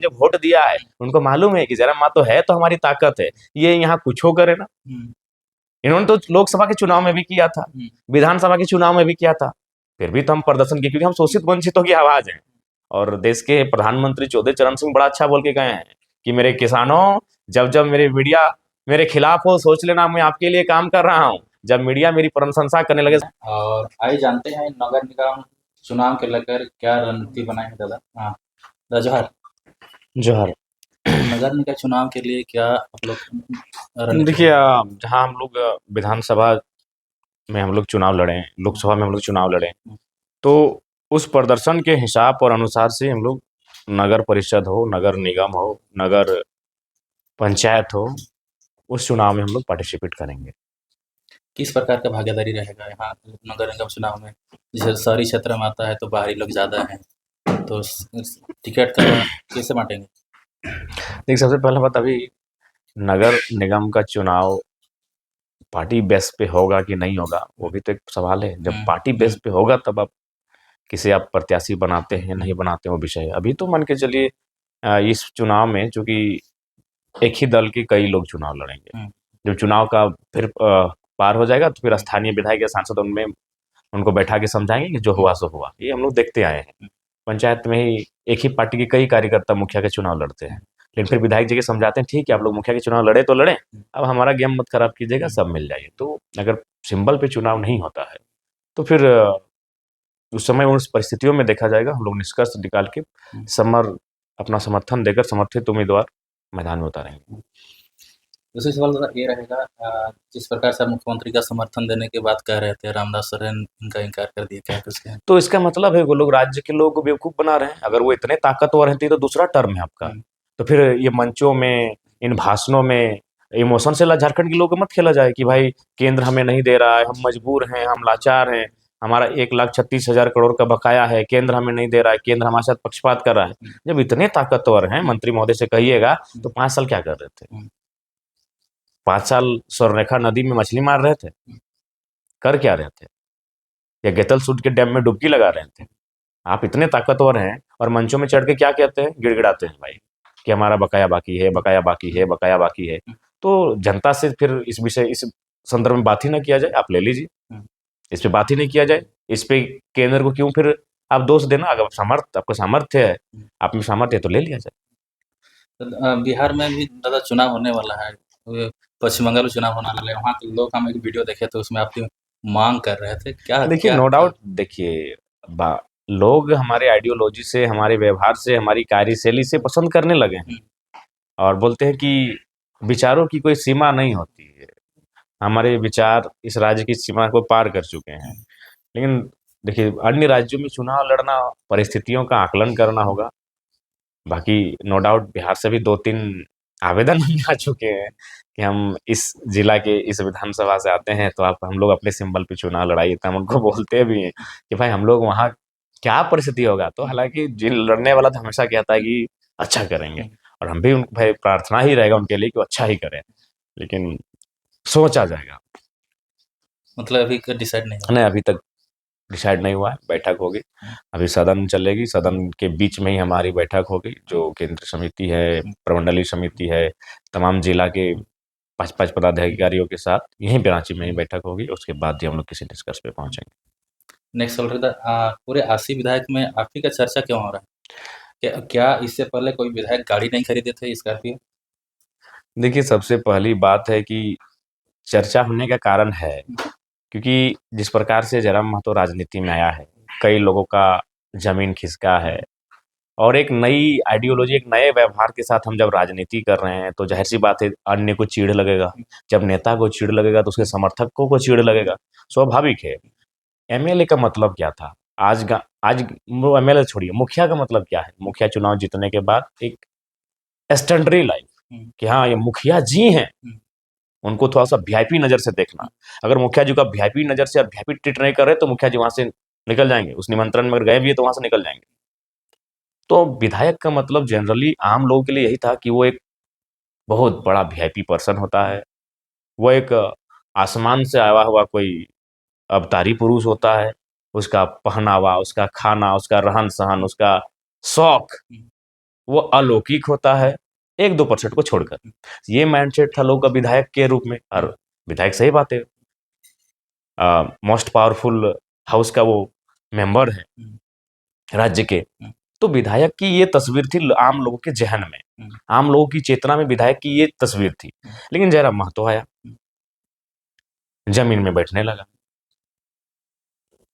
जो वोट दिया है उनको मालूम है कि जरा माँ तो है, तो हमारी ताकत है, ये यहाँ कुछ हो करे ना। इन्होंने तो लोकसभा के चुनाव में भी किया था, विधानसभा के चुनाव में भी किया था, फिर भी तो हम प्रदर्शन किए क्योंकि हम शोषित वंचितों की आवाज हैं। और देश के प्रधानमंत्री चौधरी चरण सिंह बड़ा अच्छा बोल के गए हैं कि मेरे किसानों, जब जब मेरे मीडिया मेरे खिलाफ हो, सोच लेना मैं आपके लिए काम कर रहा हूँ। जब मीडिया मेरी प्रशंसा करने लगे। और आइए जानते हैं नगर निगम चुनाव के लेकर क्या रणनीति बनाई है दादा। हाँ दादा जोहार। जोहर। नगर निगम चुनाव के लिए क्या आप लोग रणनीति देखिए, बनाए? जहाँ हम लोग विधानसभा में हम लोग चुनाव लड़े, लोकसभा में हम लोग चुनाव लड़े, तो उस प्रदर्शन के हिसाब और अनुसार से हम लोग नगर परिषद हो, नगर निगम हो, नगर पंचायत हो, उस चुनाव में हम लोग पार्टिसिपेट करेंगे। किस प्रकार का भागीदारी रहेगा यहाँ नगर निगम चुनाव में? जैसे शहरी क्षेत्र में आता है तो बाहरी लोग ज़्यादा हैं, तो टिकट का कैसे बांटेंगे? देखिए, सबसे पहला बात, अभी नगर निगम का चुनाव पार्टी बेस पे होगा कि नहीं होगा, वो भी तो एक सवाल है। जब पार्टी बेस पे होगा तब आप किसे आप प्रत्याशी बनाते हैं, नहीं बनाते हैं, वो विषय है। अभी तो मान के चलिए, इस चुनाव में चूँकि एक ही दल के कई लोग चुनाव लड़ेंगे। जब चुनाव का फिर पार हो जाएगा तो फिर स्थानीय विधायक या सांसद उनमें उनको बैठा के समझाएँगे कि जो हुआ सो हुआ। ये हम लोग देखते आए हैं। पंचायत में ही एक ही पार्टी के कई कार्यकर्ता मुखिया के चुनाव लड़ते हैं। लेकिन फिर विधायक जी के समझाते हैं, ठीक है आप लोग मुखिया के चुनाव लड़े तो लड़े, अब हमारा गेम मत खराब कीजिएगा, सब मिल जाइए। तो अगर सिंबल पे चुनाव नहीं होता है, तो फिर उस समय उस परिस्थितियों में देखा जाएगा, हम लोग निष्कर्ष निकाल के अपना समर्थन देकर समर्थित उम्मीदवार मैदान में उतारेंगे। दूसरी सवाल दादा ये रहेगा, जिस प्रकार से आप मुख्यमंत्री का समर्थन देने की बात कह रहे थे, रामदास सोरेन इनका इनकार कर दिया, क्या कुछ कहें? तो इसका मतलब है वो लोग राज्य के लोगों को बेवकूफ़ बना रहे हैं। अगर वो इतने ताकतवर हैं तो ये तो दूसरा टर्म है आपका। तो फिर ये मंचों में, इन भाषणों में इमोशन से झारखंड के लोगों को मत खेला जाए कि भाई केंद्र हमें नहीं दे रहा है, हम मजबूर हैं, हम लाचार हैं, हमारा 1,36,000 करोड़ का बकाया है, केंद्र हमें नहीं दे रहा है, केंद्र हमारे साथ पक्षपात कर रहा है। जब इतने ताकतवर हैं, मंत्री महोदय से कहिएगा, तो 5 साल क्या कर रहे थे? 5 साल स्वर्णरेखा नदी में मछली मार रहे थे? कर क्या रहे थे? या गेतल सूद के डैम में डुबकी लगा रहे थे? आप इतने ताकतवर हैं और मंचों में चढ़ के क्या कहते हैं? गिड़गिड़ाते हैं भाई कि हमारा बकाया बाकी है, बकाया बाकी है, बकाया बाकी है। तो जनता से फिर इस संदर्भ में बात ही ना किया जाए, आप ले लीजिए। इस पे बात ही नहीं किया जाए। इस पे केंद्र को क्यों फिर आप दोष देना? अगर आपका सामर्थ्य है, आप में सामर्थ्य है तो ले लिया जाए। तो बिहार में भी दादा चुनाव होने वाला है, पश्चिम बंगाल में चुनाव होने वाला है, वहाँ के लोग, हम एक वीडियो देखे तो उसमें आपकी मांग कर रहे थे, क्या देखिए, क्या नो क्या? डाउट, देखिए, लोग हमारे आइडियोलॉजी से, हमारे व्यवहार से, हमारी कार्यशैली से पसंद करने लगे हैं और बोलते हैं कि विचारों की कोई सीमा नहीं होती है। हमारे विचार इस राज्य की सीमा को पार कर चुके हैं। लेकिन देखिए, अन्य राज्यों में चुनाव लड़ना, परिस्थितियों का आकलन करना होगा। बाकी नो डाउट बिहार से भी 2-3 आवेदन आ चुके हैं कि हम इस जिला के इस विधानसभा से आते हैं, तो आप हम लोग अपने सिंबल पे चुनाव लड़ाइए। तो हम उनको बोलते भी हैं कि भाई हम लोग वहाँ क्या परिस्थिति होगा, तो हालाँकि जिन लड़ने वाला तो हमेशा कहता है कि अच्छा करेंगे, और हम भी उन भाई प्रार्थना ही रहेगा उनके लिए कि वो अच्छा ही करें। लेकिन सोचा जाएगा। मतलब अभी डिसाइड नहीं हुआ? नहीं, अभी तक डिसाइड नहीं हुआ है, बैठक होगी। अभी सदन चलेगी, सदन के बीच में ही हमारी बैठक होगी, जो केंद्र समिति है, प्रमंडलीय समिति है, तमाम जिला के 5-5 पदाधिकारियों के साथ यहीं पे रांची में ही बैठक होगी। उसके बाद ही हम लोग किसी निष्कर्ष पे पहुँचेंगे। नेक्स्ट सवाल रहता पूरे 80 विधायक में आप ही का चर्चा क्यों हो रहा है? क्या क्या इससे पहले कोई विधायक गाड़ी नहीं खरीदे थे स्कॉर्पियो? देखिए, सबसे पहली बात है कि चर्चा होने का कारण है, क्योंकि जिस प्रकार से जयराम महतो राजनीति में आया है, कई लोगों का ज़मीन खिसका है और एक नई आइडियोलॉजी, एक नए व्यवहार के साथ हम जब राजनीति कर रहे हैं, तो ज़ाहिर-सी बात है अन्य को चिढ़ लगेगा। जब नेता को चिढ़ लगेगा, तो उसके समर्थकों को चिढ़ लगेगा, स्वाभाविक है। एमएलए का मतलब क्या था? आज वो एमएलए छोड़िए, मुखिया का मतलब क्या है? मुखिया चुनाव जीतने के बाद एक स्टैंडर्डी लाइफ कि हाँ, ये मुखिया जी हैं, उनको थोड़ा-सा वीआईपी नज़र से देखना। अगर मुखिया जी को आप वीआईपी नज़र से, आप वीआईपी ट्रीट नहीं कर रहे, तो मुखिया जी वहाँ से निकल जाएँगे। उस निमंत्रण में अगर गए भी हैं, तो वहाँ से निकल जाएँगे। तो विधायक का मतलब जनरली आम लोगों के लिए यही था कि वो एक बहुत बड़ा वीआईपी पर्सन होता है। वो एक आसमान से आया हुआ कोई अवतारी पुरुष होता है। उसका पहनावा, उसका खाना, उसका रहन-सहन, उसका शौक, वो अलौकिक होता है 1-2% को छोड़कर। ये माइंडसेट था लोगों का विधायक के रूप में, और विधायक सही बात है, मोस्ट पावरफुल हाउस का वो मेंबर है राज्य के। तो विधायक की ये तस्वीर थी आम लोगों के ज़हन में, आम लोगों की चेतना में विधायक की ये तस्वीर थी। लेकिन जयराम महतो आया, ज़मीन में बैठने लगा,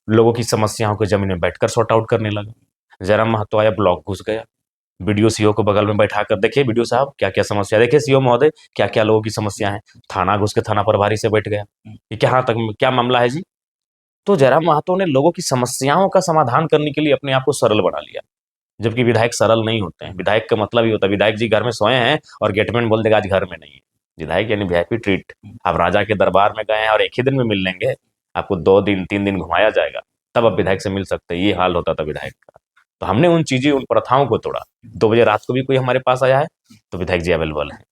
लोगों की समस्याओं को ज़मीन में बैठकर सॉर्ट आउट करने लगा। जयराम महतो आया, ब्लॉक घुस गया, बीडीओ सीओ को बगल में बैठाकर, देखिए बीडीओ साहब क्या-क्या समस्या, देखिए सीओ महोदय क्या-क्या लोगों की समस्या है। थाना घुस के थाना प्रभारी से बैठ गया, ये कहाँ तक क्या मामला है जी? तो जयराम महतो ने लोगों की समस्याओं का समाधान करने के लिए अपने आप को सरल बना लिया, जबकि विधायक सरल नहीं होते हैं। विधायक का मतलब ये होता है, विधायक जी घर में सोए हैं और गेटमैन बोल देगा आज घर में नहीं है। विधायक यानी वीआईपी ट्रीट। आप राजा के दरबार में गए हैं और एक ही दिन में मिल लेंगे, आपको 2 दिन 3 दिन घुमाया जाएगा, तब आप विधायक से मिल सकते हैं। ये हाल होता था विधायक का। तो हमने उन चीज़ें, उन प्रथाओं को तोड़ा। 2 बजे रात को भी कोई हमारे पास आया है तो विधायक जी अवेलेबल हैं।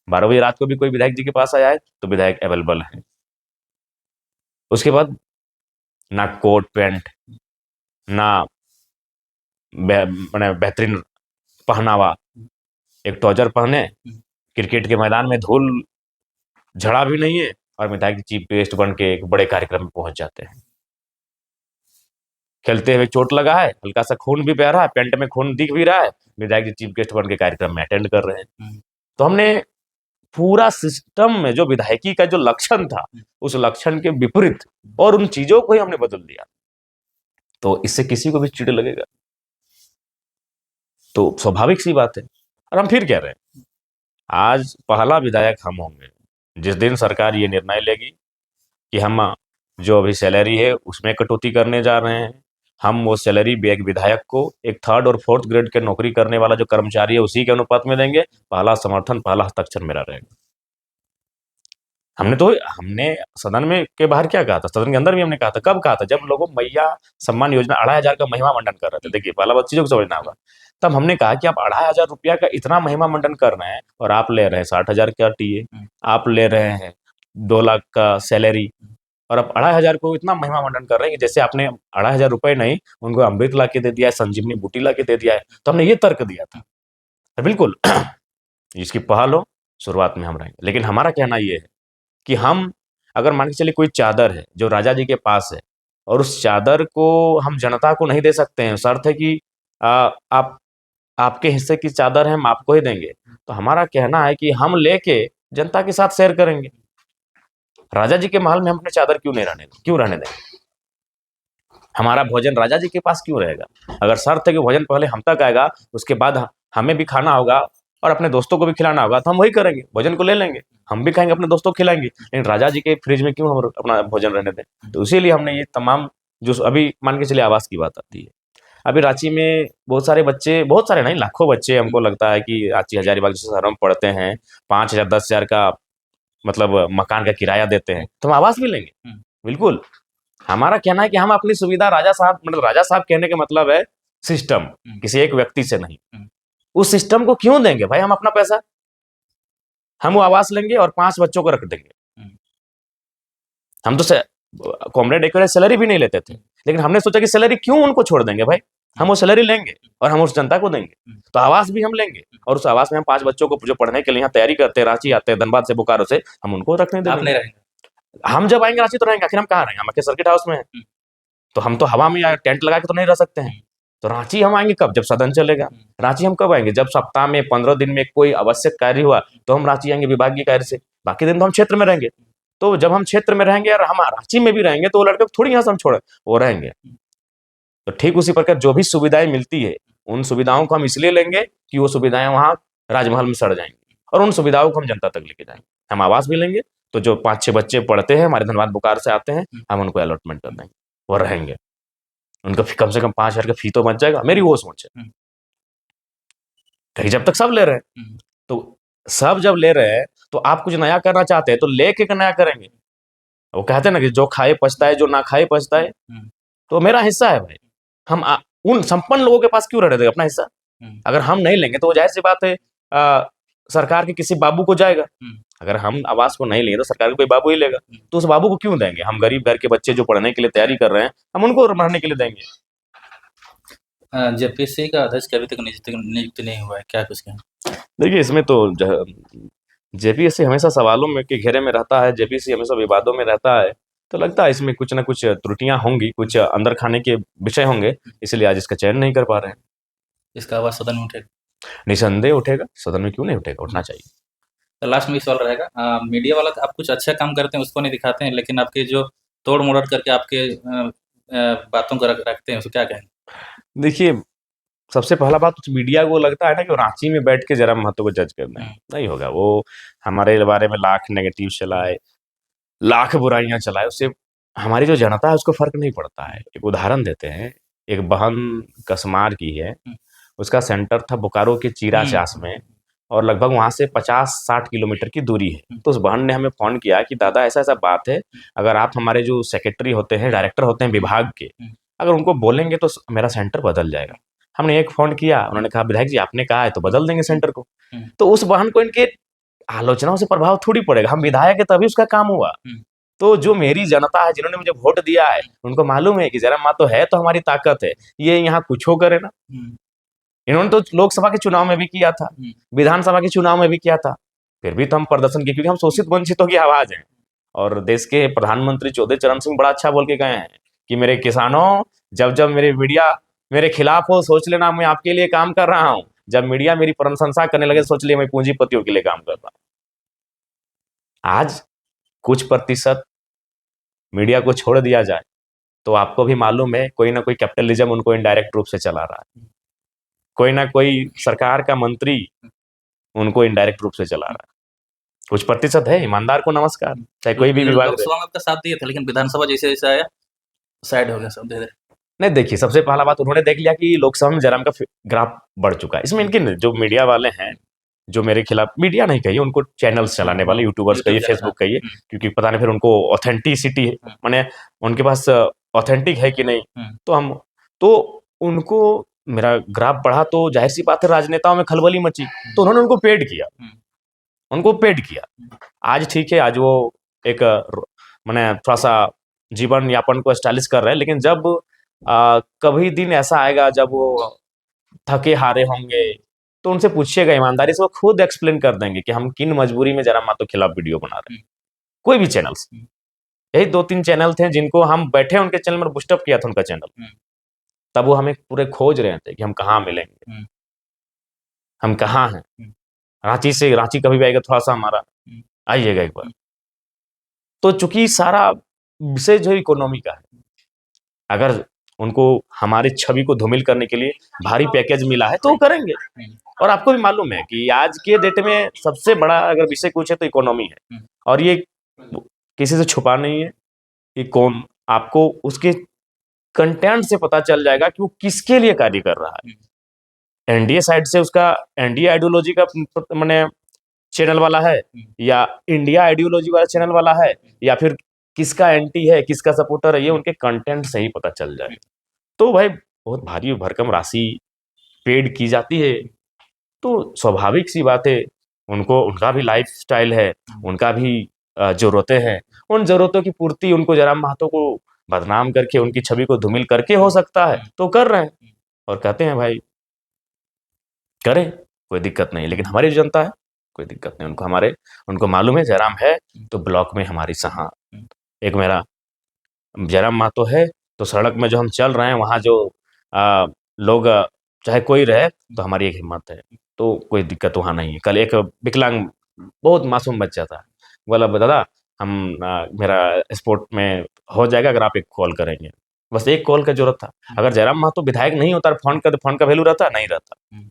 12 बजे रात को भी कोई विधायक जी के पास आया है तो विधायक अवेलेबल हैं। उसके बाद ना कोट पैंट, ना माने बेहतरीन पहनावा, एक ट्राउजर पहने, क्रिकेट के मैदान में धूल झड़ा भी नहीं है, और विधायक चीफ गेस्ट बन के एक बड़े कार्यक्रम में पहुंच जाते हैं। खेलते हुए चोट लगा है, हल्का सा खून भी बह रहा है, पैंट में खून दिख भी रहा है, विधायक जी चीफ गेस्ट बन के कार्यक्रम में अटेंड कर रहे हैं। तो हमने पूरा सिस्टम में जो विधायकी का जो लक्षण था, उस लक्षण के विपरीत और उन चीजों को ही हमने बदल दिया। तो इससे किसी को भी चिढ़ लगेगा, तो स्वाभाविक सी बात है। और हम फिर कह रहे हैं, आज पहला विधायक हम होंगे जिस दिन सरकार ये निर्णय लेगी कि हम जो अभी सैलरी है उसमें कटौती करने जा रहे हैं, हम वो सैलरी एक विधायक को एक 3rd और 4th ग्रेड के नौकरी करने वाला जो कर्मचारी है उसी के अनुपात में देंगे। पहला समर्थन, पहला हस्ताक्षर मेरा रहेगा। हमने सदन में के बाहर क्या कहा था, सदन के अंदर भी हमने कहा था। कब कहा था? जब लोगों मैया सम्मान योजना 2500 का महिमा मंडन कर रहे थे। देखिए पहला बात चीजों को समझना होगा। तब हमने कहा कि आप 2500 रुपया का इतना महिमा मंडन कर रहे हैं और आप ले रहे हैं 60,000 का टीए, आप ले रहे हैं 2 लाख का सैलरी, और आप 2500 को इतना महिमा मंडन कर रहे हैं कि जैसे आपने 2500 रुपए नहीं, उनको अमृत ला के दे दिया है, संजीवनी बूटी ला के दे दिया है। तो हमने ये तर्क दिया था। तो बिल्कुल इसकी पहल हो, शुरुआत में हम रहेंगे। लेकिन हमारा कहना ये है कि हम अगर मान के चलिए कोई चादर है जो राजा जी के पास है और उस चादर को हम जनता को नहीं दे सकते हैं, शर्त है कि आप आपके हिस्से की चादर है हम आपको ही देंगे। तो हमारा कहना है कि हम लेके जनता के साथ शेयर करेंगे। राजा जी के महल में हम अपने चादर क्यों नहीं रहने देंगे? हमारा भोजन राजा जी के पास क्यों रहेगा? अगर शर्त है कि भोजन पहले हम तक आएगा, उसके बाद हमें भी खाना होगा और अपने दोस्तों को भी खिलाना होगा, तो हम वही करेंगे, भोजन को ले लेंगे, हम भी खाएंगे, अपने दोस्तों को खिलाएंगे। लेकिन राजा जी के फ्रिज में क्यों हम अपना भोजन रहने दें? तो इसीलिए हमने ये तमाम, जो अभी मान के चलिए आवास की बात आती है, अभी रांची में बहुत सारे बच्चे, बहुत सारे नहीं लाखों बच्चे, हमको लगता है कि रांची हजारीबाग जैसे शहरों में पढ़ते हैं, 5,000 10,000 का मतलब मकान का किराया देते हैं, तो हम आवास भी लेंगे। बिल्कुल। हमारा कहना है कि हम अपनी सुविधा, राजा साहब मतलब राजा साहब कहने का मतलब है सिस्टम, किसी एक व्यक्ति से नहीं। उस सिस्टम को क्यों देंगे भाई हम अपना पैसा? हम वो आवास लेंगे और 5 बच्चों को रख देंगे। हम तो कॉमरेड एक सैलरी भी नहीं लेते थे, लेकिन हमने सोचा कि सैलरी क्यों उनको छोड़ देंगे भाई, हम वो सैलरी लेंगे और हम उस जनता को देंगे। तो आवास भी हम लेंगे और उस आवास में हम 5 बच्चों को जो पढ़ने के लिए यहाँ तैयारी करते हैं, रांची आते हैं, धनबाद से, बोकारो से, हम उनको रखने आप नहीं देंगे। रहेंगे। हम जब आएंगे रांची तो रहेंगे, आखिर हम कहाँ रहेंगे? हम आके सर्किट हाउस में हैं। तो हम तो हवा में या टेंट लगा के तो नहीं रह सकते हैं। तो रांची हम आएंगे कब? जब सदन चलेगा। रांची हम कब आएंगे? जब सप्ताह में 15 दिन में कोई आवश्यक कार्य हुआ तो हम रांची आएंगे विभागीय कार्य से। बाकी दिन तो हम क्षेत्र में रहेंगे। तो जब हम क्षेत्र में रहेंगे और हम रांची में भी रहेंगे तो वो लड़के थोड़ी यहाँ से हम छोड़े, वो रहेंगे। तो ठीक उसी प्रकार जो भी सुविधाएं मिलती है, उन सुविधाओं को हम इसलिए लेंगे कि वो सुविधाएं वहाँ राजमहल में सड़ जाएंगी, और उन सुविधाओं को हम जनता तक लेके जाएंगे। हम आवास भी लेंगे, तो जो 5-6 बच्चे पढ़ते हैं हमारे धनबाद बोकारो से आते हैं, हम उनको अलॉटमेंट कर देंगे, वो रहेंगे। उनका कम से कम 5,000 का फी तो बच जाएगा। मेरी वो सोच है। कहीं जब तक सब ले रहे हैं, तो सब जब ले रहे हैं तो आप कुछ नया करना चाहते हैं तो लेके नया करेंगे। वो कहते हैं ना कि जो खाए पछताए, जो ना खाए पछताए। तो मेरा हिस्सा है भाई, हम उन संपन्न लोगों के पास क्यों रहने देंगे अपना हिस्सा? अगर हम नहीं लेंगे तो वो जाहिर सी बात है सरकार के किसी बाबू को जाएगा। अगर हम आवास को नहीं लेंगे तो सरकार को कोई बाबू ही लेगा, तो उस बाबू को क्यों देंगे? हम गरीब घर के बच्चे जो पढ़ने के लिए तैयारी कर रहे हैं, हम उनको रहने के लिए देंगे। जेपीएससी का अध्यक्ष की अभी तक नियुक्ति नहीं हुआ है, क्या कुछ कहें? देखिए, इसमें तो जेपीएससी हमेशा सवालों में के घेरे में रहता है, जेपीएससी हमेशा विवादों में रहता है, तो लगता है इसमें कुछ ना कुछ त्रुटियाँ होंगी, कुछ अंदर खाने के विषय होंगे, इसलिए आज इसका चयन नहीं कर पा रहे हैं। इसका आवाज़ सदन में उठेगा? निसंदेह उठेगा, सदन में क्यों नहीं उठेगा, उठना चाहिए। तो लास्ट में ये सवाल रहेगा, मीडिया वाला तो आप कुछ अच्छा काम करते हैं उसको नहीं दिखाते हैं, लेकिन आपके जो तोड़-मरोड़ करके आपके बातों को रखते हैं, उसको क्या कहेंगे? देखिए, सबसे पहला बात उस मीडिया को लगता है ना कि वो रांची में बैठ के जयराम महतो को जज कर दें, नहीं होगा। वो हमारे बारे में लाख नेगेटिव चलाए, लाख बुराइयाँ चलाए, उससे हमारी जो जनता है उसको फ़र्क नहीं पड़ता है। एक उदाहरण देते हैं, एक बहन कसमार की है, उसका सेंटर था बोकारो के चीरा-चास में और लगभग वहाँ से 50-60 किलोमीटर की दूरी है। तो उस बहन ने हमें फ़ोन किया कि दादा ऐसा-ऐसा बात है, अगर आप हमारे जो सेक्रेटरी होते हैं, डायरेक्टर होते हैं विभाग के, अगर उनको बोलेंगे तो मेरा सेंटर बदल जाएगा। हमने एक फ़ोन किया, उन्होंने कहा विधायक जी आपने कहा है तो बदल देंगे सेंटर को। तो उस बहन को इनके आलोचनाओं से प्रभाव थोड़ी पड़ेगा, हम विधायक हैं तभी उसका काम हुआ। तो जो मेरी जनता है जिन्होंने मुझे वोट दिया है, उनको मालूम है कि जयराम महतो है तो हमारी ताकत है, ये यहाँ कुछ हो करे ना। इन्होंने तो लोकसभा के चुनाव में भी किया था, विधानसभा के चुनाव में भी किया था, फिर भी तो हम प्रदर्शन किए क्योंकि हम शोषित वंचितों की आवाज हैं। और देश के प्रधानमंत्री चौधरी चरण सिंह बड़ा अच्छा बोल के गए हैं कि मेरे किसानों, जब जब मेरे मीडिया मेरे खिलाफ हो सोच लेना मैं आपके लिए काम कर रहा हूं, जब मीडिया मेरी प्रशंसा करने लगे सोच लिया मैं पूंजीपतियों के लिए काम कर रहा हूं। आज कुछ प्रतिशत मीडिया को छोड़ दिया जाए तो आपको भी मालूम है कोई ना कोई कैपिटलिज्म उनको इनडायरेक्ट रूप से चला रहा है, कोई ना कोई सरकार का मंत्री उनको इनडायरेक्ट रूप से चला रहा है। कुछ प्रतिशत है, ईमानदार को नमस्कार, चाहे कोई भी विभाग रहे। लोकसभा में आपका साथ दिए थे, लेकिन विधानसभा जैसे-जैसे आया, साइड हो गया सब धीरे-धीरे। नहीं देखिए, सबसे पहला बात उन्होंने देख लिया कि लोकसभा में जयराम का ग्राफ बढ़ चुका है। इसमें इनके जो मीडिया वाले हैं, जो मेरे खिलाफ, मीडिया नहीं कहिए, उनको चैनल्स चलाने वाले यूट्यूबर्स कहिए, फेसबुक कहिए, क्योंकि पता नहीं फिर उनको ऑथेंटिसिटी माने उनके पास ऑथेंटिक है कि नहीं। तो उनको मेरा ग्राफ बढ़ा तो जाहिर सी बात है राजनेताओं में खलबली मची, तो उन्होंने उनको पेड किया, उनको पेड किया। आज ठीक है, आज वो एक माने थोड़ा-सा जीवन यापन को स्टाइलिश कर रहे हैं, लेकिन जब कभी दिन ऐसा आएगा जब वो थके हारे होंगे, तो उनसे पूछिएगा ईमानदारी से, वो खुद एक्सप्लेन कर देंगे कि हम किन मजबूरी में जयराम महतो के खिलाफ वीडियो बना रहे हैं। कोई भी चैनल्स, यही 2-3 चैनल थे जिनको हम बैठे उनके चैनल में बूस्ट अप किया था उनका चैनल। तब वो हमें पूरे खोज रहे थे कि हम कहाँ मिलेंगे, हम कहाँ हैं। रांची कभी भी आएगा थोड़ा-सा हमारा, आइएगा एक बार। तो चूँकि सारा विषय जो इकोनॉमी का है, अगर उनको हमारी छवि को धूमिल करने के लिए भारी पैकेज मिला है तो वो करेंगे। और आपको भी मालूम है कि आज के डेट में सबसे बड़ा अगर विषय कुछ है तो इकोनॉमी है, और ये किसी से छुपा नहीं है कि कौन, आपको उसके कंटेंट से पता चल जाएगा कि वो किसके लिए कार्य कर रहा है। एनडीए साइड से उसका एनडीए आइडियोलॉजी का माने चैनल वाला है, या इंडिया आइडियोलॉजी वाला चैनल वाला है, या फिर किसका एंटी है, किसका सपोर्टर है, ये उनके कंटेंट से ही पता चल जाए। तो भाई बहुत भारी भरकम राशि पेड की जाती है, तो स्वाभाविक सी बात है, उनको उनका भी लाइफस्टाइल है, उनका भी ज़रूरतें हैं। उन ज़रूरतों की पूर्ति उनको जयराम महतो को बदनाम करके, उनकी छवि को धूमिल करके हो सकता है, तो कर रहे हैं और कहते हैं भाई करें, कोई दिक्कत नहीं। लेकिन हमारी जो जनता है, कोई दिक्कत नहीं, उनको मालूम है जयराम है तो ब्लॉक में हमारी सहाँ। एक मेरा जयराम महतो है तो सड़क में जो हम चल रहे हैं वहाँ जो लोग चाहे कोई रहे तो हमारी एक हिम्मत है, तो कोई दिक्कत वहाँ नहीं है। कल एक विकलांग बहुत मासूम बच्चा था, बोला दादा हम मेरा स्पोर्ट में हो जाएगा अगर आप एक कॉल करेंगे। बस एक कॉल का जरूरत था। अगर जयराम महतो विधायक नहीं होता, फोन का वैल्यू रहता नहीं रहता।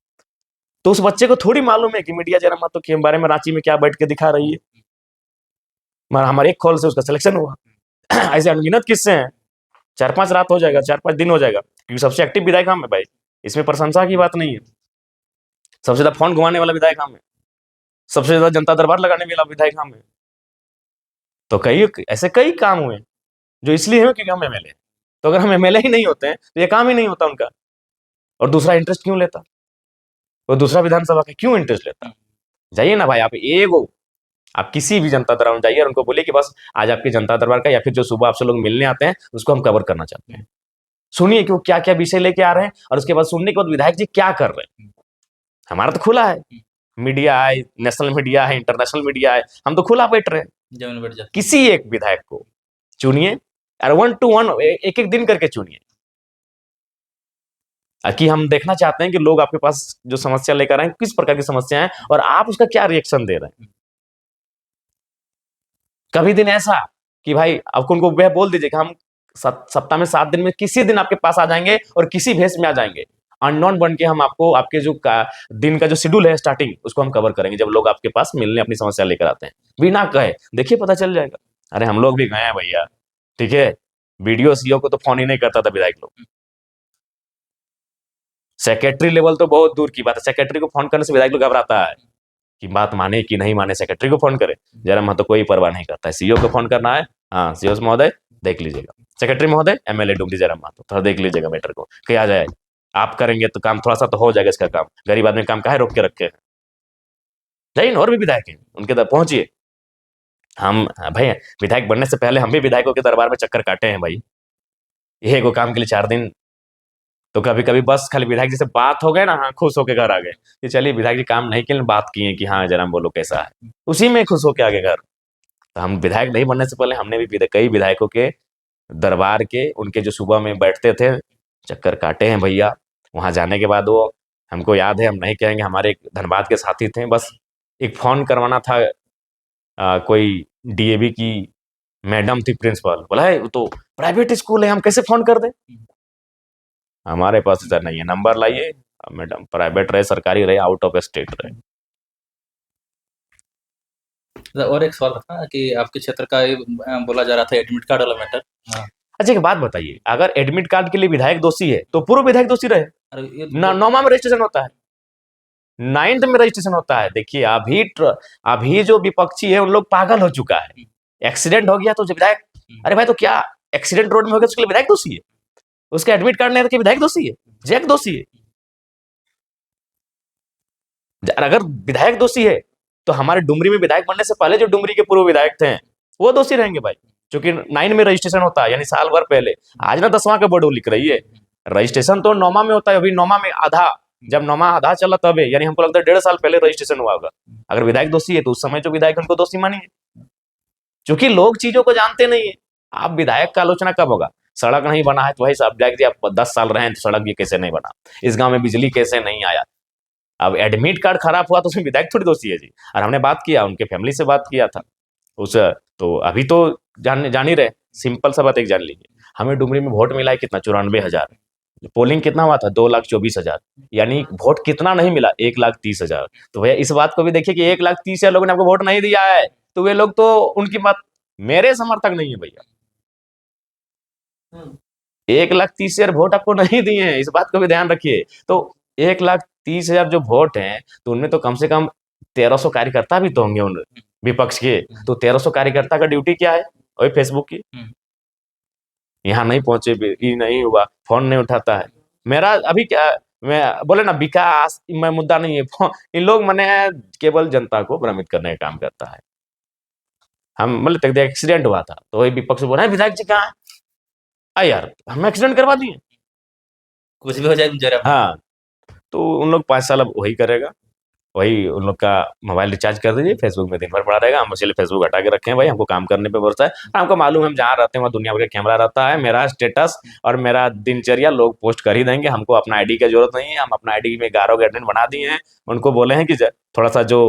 तो उस बच्चे को थोड़ी मालूम है कि मीडिया जयराम महतो के बारे में रांची में क्या बैठ के दिखा रही है, मगर हमारे एक कॉल से उसका सिलेक्शन हुआ। ऐसे अनगिनत किस्से हैं, 4-5 रात हो जाएगा, 4-5 दिन हो जाएगा, क्योंकि सबसे एक्टिव विधायक हम है भाई, इसमें प्रशंसा की बात नहीं है। सबसे ज्यादा फोन घुमाने वाला विधायक हम है, सबसे ज्यादा जनता दरबार लगाने वाला विधायक हम है। तो ऐसे कई काम हुए जो इसलिए हुए क्योंकि हम एमएलए। तो अगर हम एमएलए ही नहीं होते हैं तो ये काम ही नहीं होता उनका। और दूसरा इंटरेस्ट क्यों लेता, वो दूसरा विधानसभा का क्यों इंटरेस्ट लेता? जाइए ना भाई, आप किसी भी जनता दरबार में जाइए और उनको बोलिए कि बस आज आपकी जनता दरबार का, या फिर जो सुबह आपसे लोग मिलने आते हैं उसको हम कवर करना चाहते हैं। सुनिए कि वो क्या-क्या विषय लेके आ रहे हैं और उसके बाद सुनने के बाद विधायक जी क्या कर रहे हैं। हमारा तो खुला है, मीडिया है, नेशनल मीडिया है, इंटरनेशनल मीडिया है, हम तो खुला बैठ रहे हैं। जमीन बैठ जाते किसी एक विधायक को चुनिए और 1 टू 1 एक-एक दिन करके चुनिए। कि हम देखना चाहते हैं कि लोग आपके पास जो समस्या लेकर आए हैं, किस प्रकार की समस्या है और आप उसका क्या रिएक्शन दे रहे हैं। कभी दिन ऐसा कि भाई आपको उनको वह बोल दीजिए कि हम सप्ताह में 7 दिन में किसी दिन आपके पास आ जाएंगे और किसी भेष में आ जाएंगे, अननोन बन के हम आपको आपके जो दिन का जो शेड्यूल है स्टार्टिंग उसको हम कवर करेंगे जब लोग आपके पास मिलने अपनी समस्या लेकर आते हैं, बिना कहे देखिए पता चल जाएगा। अरे हम लोग भी गए हैं भैया, ठीक है, वीडियो सीओ को तो फोन ही नहीं करता था विधायक लोग, सेक्रेटरी लेवल तो बहुत दूर की बात है, सेक्रेटरी को फोन करने से विधायक लोग घबराता है कि बात माने कि नहीं माने, सेक्रेटरी को फोन करे, जरा तो कोई परवाह नहीं करता है। सीईओ को फोन करना है, हाँ सीईओ महोदय देख लीजिएगा, सेक्रेटरी महोदय एमएलए डुमरी जयराम महतो थोड़ा देख लीजिएगा मैटर को, क्या आ जाए, आप करेंगे तो काम थोड़ा सा तो हो जाएगा इसका काम, गरीब आदमी काम काहे रोक के रखे हैं। लेकिन और भी विधायक हैं उनके तक पहुंचिए। हम भाई विधायक बनने से पहले हम भी विधायकों के दरबार में चक्कर काटे हैं भाई, ये को काम के लिए 4 दिन, तो कभी कभी बस खाली विधायक जी से बात हो गए ना, हाँ खुश होके घर आ गए कि चलिए विधायक जी काम नहीं किए, बात किए कि हाँ जरा बोलो कैसा है, उसी में खुश होके आगे घर। तो हम विधायक नहीं बनने से पहले हमने भी कई विधायकों के दरबार के उनके जो सुबह में बैठते थे चक्कर काटे हैं भैया। वहां जाने के बाद वो हमको याद है, हम नहीं कहेंगे, हमारे एक धनबाद के साथी थे, बस एक फोन करवाना था, कोई डीएवी की मैडम थी प्रिंसिपल, बोला है वो तो प्राइवेट स्कूल है हम कैसे फोन कर दें, हमारे पास इधर नहीं है, नंबर लाइए मैडम, प्राइवेट रहे सरकारी रहे आउट ऑफ स्टेट रहे। और एक सवाल था कि आपके क्षेत्र का ये बोला जा रहा था एडमिट कार्ड वाला मैटर। हाँ। अच्छा एक बात बताइए, अगर एडमिट कार्ड के लिए विधायक दोषी है तो पूर्व विधायक दोषी रहे, अरे ये नौमा में रजिस्ट्रेशन होता है, 9th में रजिस्ट्रेशन होता है। देखिए अभी जो विपक्षी है उन लोग पागल हो चुका है, एक्सीडेंट हो गया तो विधायक, अरे भाई तो क्या एक्सीडेंट रोड में हो गया तो उसके लिए विधायक दोषी है, उसका एडमिट कार्ड नहीं है तो विधायक दोषी है, जैक दोषी है। अगर विधायक दोषी है तो हमारे डुमरी में विधायक बनने से पहले जो डुमरी के पूर्व विधायक थे वो दोषी रहेंगे भाई, क्योंकि 9 में रजिस्ट्रेशन होता है यानी साल भर पहले। आज ना 10वां का बोर्ड लिख रही है, रजिस्ट्रेशन तो 9वां में होता है, अभी 9वां में आधा, जब 9वां आधा चला तब है, यानी हमको लगता है 1.5 साल पहले रजिस्ट्रेशन हुआ होगा। अगर विधायक दोषी है तो उस समय जो विधायक उनको दोषी मानिए, क्योंकि लोग चीजों को जानते नहीं है। आप विधायक का आलोचना कब होगा, सड़क नहीं बना है तो भाई साहब विधायक जी आप 10 साल रहे हैं तो सड़क ये कैसे नहीं बना, इस गांव में बिजली कैसे नहीं आया, अब एडमिट कार्ड खराब हुआ तो उसमें विधायक थोड़ी दोषी है जी। और हमने बात किया, उनके फैमिली से बात किया था उस, तो अभी तो जान ही रहे, सिंपल सा बात एक जान लीजिए, हमें डुमरी में वोट मिला है कितना, 94,000, पोलिंग कितना हुआ था 2,24,000, यानी वोट कितना नहीं मिला 1,30,000। तो भैया इस बात को भी देखिए कि 1,30,000 लोगों ने आपको वोट नहीं दिया है, तो वे लोग तो उनकी बात मेरे समर्थक नहीं है भैया, 1,30,000 वोट आपको नहीं दिए हैं, इस बात को भी ध्यान रखिए। तो 1,30,000 जो वोट हैं तो उनमें तो कम से कम 1,300 कार्यकर्ता भी तो होंगे उन विपक्ष के, तो 1,300 कार्यकर्ता का ड्यूटी क्या है, वही फेसबुक की, यहाँ नहीं पहुंचे, ये नहीं हुआ, फोन नहीं उठाता है। मेरा अभी क्या, मैं बोले ना विकास मैं मुद्दा नहीं है, इन लोग मैंने केवल जनता को भ्रमित करने का काम करता है। हम मतलब एक्सीडेंट हुआ था तो वही विपक्ष बोला विधायक जी कहाँ है, यार हम एक्सीडेंट करवा दिए, कुछ भी हो जाए जरा। हाँ, तो उन लोग 5 साल अब वही करेगा, वही उन लोग का मोबाइल रिचार्ज कर दीजिए, फेसबुक में दिन भर पड़ा रहेगा, हम इसलिए फेसबुक हटा के रखे हैं भाई, हमको काम करने पे भरोसा है, हमको मालूम है हम जहाँ रहते हैं वहाँ दुनिया भर का कैमरा रहता है, मेरा स्टेटस और मेरा दिनचर्या लोग पोस्ट कर ही देंगे, हमको अपना आईडी की जरूरत नहीं है, हम अपना आईडी में 11 एडमिन बना दिए हैं, उनको बोले हैं कि थोड़ा सा जो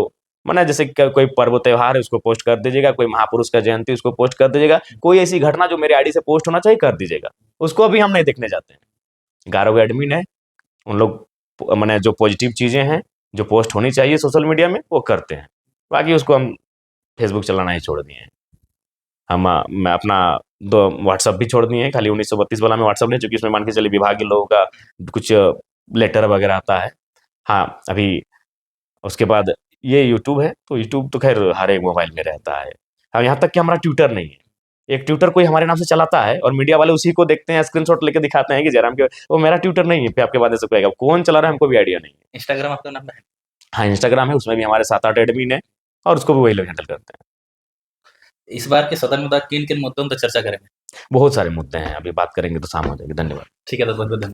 माना जैसे कोई पर्व त्योहार है उसको पोस्ट कर दीजिएगा, कोई महापुरुष का जयंती उसको पोस्ट कर दीजिएगा, कोई ऐसी घटना जो मेरे आईडी से पोस्ट होना चाहिए कर दीजिएगा, उसको अभी हम नहीं देखने जाते हैं। 11 एडमिन है, उन लोग मैंने जो पॉजिटिव चीजें हैं जो पोस्ट होनी चाहिए सोशल मीडिया में वो करते हैं, बाकी उसको हम फेसबुक चलाना ही छोड़ दिए हैं। मैं अपना दो व्हाट्सअप भी छोड़ दिए हैं, खाली 1932 वाला में व्हाट्सअप नहीं, चूंकि उसमें मान के चलिए विभागीय लोगों का कुछ लेटर वगैरह आता है। हाँ अभी उसके बाद ये यूट्यूब है, तो यूट्यूब तो खैर हर एक मोबाइल में रहता है। हाँ यहाँ तक कि हमारा ट्विटर नहीं है, एक ट्विटर कोई हमारे नाम से चलाता है और मीडिया वाले उसी को देखते हैं, स्क्रीनशॉट लेके दिखाते हैं कि जयराम के, वो मेरा ट्विटर नहीं है, फिर आपके बाद से कहेगा कौन चला रहा है हमको भी आइडिया नहीं है। इंस्टाग्राम आपका नाम है? हाँ इंस्टाग्राम है, उसमें भी हमारे 7-8 एडमिन है और उसको भी वही लोग हैंडल करते हैं। इस बार के सदन में किन-किन मुद्दों पर चर्चा करेंगे? बहुत सारे मुद्दे हैं, अभी बात करेंगे तो शाम हो जाएगी। धन्यवाद। ठीक है, तो बहुत-बहुत धन्यवाद।